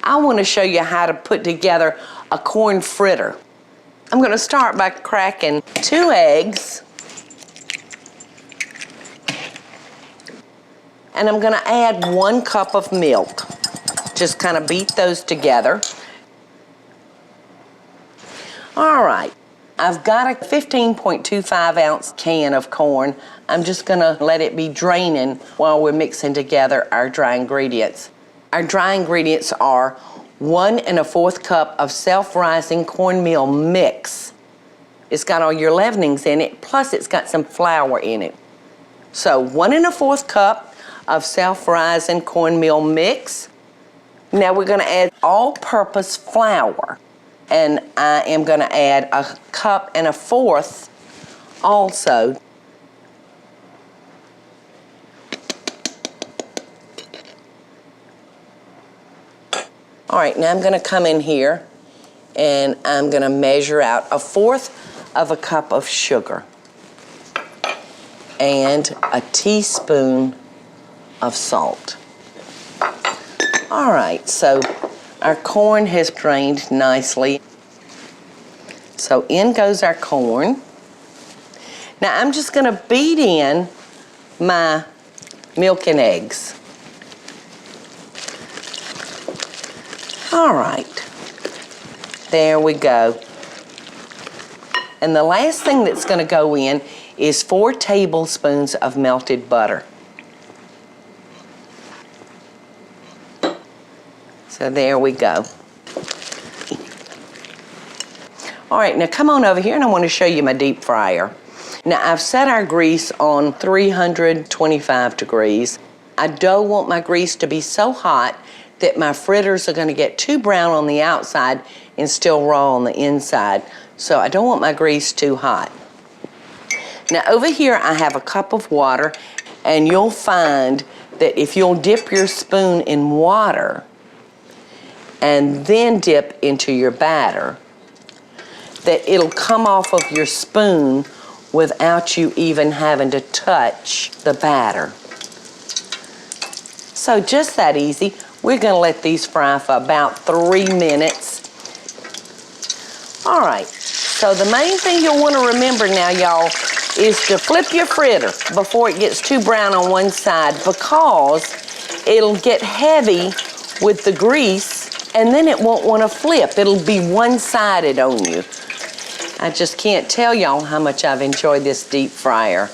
I want to show you how to put together a corn fritter. I'm going to start by cracking 2 eggs. And I'm going to add 1 cup of milk. Just kind of beat those together. All right, I've got a 15.25 ounce can of corn. I'm just going to let it be draining while we're mixing together our dry ingredients. Our dry ingredients are 1 1/4 cup of self-rising cornmeal mix. It's got all your leavenings in it, plus it's got some flour in it. So 1 1/4 cup of self-rising cornmeal mix. Now we're going to add all-purpose flour. And I am going to add 1 1/4 cups also. All right, now I'm going to come in here and I'm going to measure out 1/4 cup of sugar and a teaspoon of salt. All right, so our corn has drained nicely. So in goes our corn. Now I'm just going to beat in my milk and eggs. All right, there we go. And the last thing that's going to go in is 4 tablespoons of melted butter. So there we go. All right, now come on over here and I want to show you my deep fryer. Now I've set our grease on 325 degrees. I don't want my grease to be so hot that my fritters are going to get too brown on the outside and still raw on the inside. So I don't want my grease too hot. Now over here I have a cup of water, and you'll find that if you'll dip your spoon in water and then dip into your batter, that it'll come off of your spoon without you even having to touch the batter. So just that easy. We're going to let these fry for about 3 minutes. All right, so the main thing you'll want to remember now, y'all, is to flip your fritter before it gets too brown on one side, because it'll get heavy with the grease and then it won't want to flip. It'll be one-sided on you. I just can't tell y'all how much I've enjoyed this deep fryer.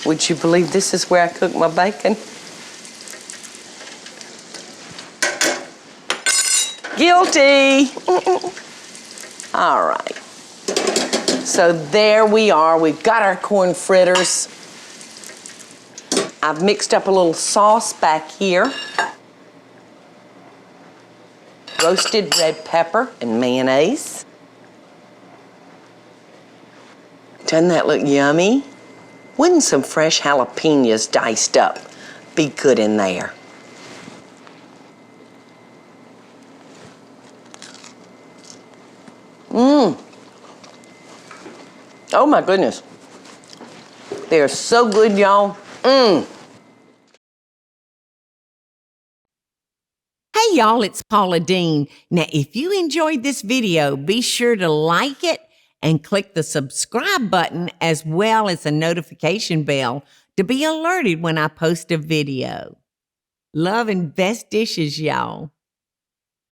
Would you believe this is where I cook my bacon? Guilty. All right. So there we are. We've got our corn fritters. I've mixed up a little sauce back here. Roasted red pepper and mayonnaise. Doesn't that look yummy? Wouldn't some fresh jalapenos diced up be good in there? Mmm. Oh my goodness. They're so good, y'all. Mmm. Hey y'all, it's Paula Deen. Now, if you enjoyed this video, be sure to like it and click the subscribe button as well as the notification bell to be alerted when I post a video. Love and best dishes, y'all.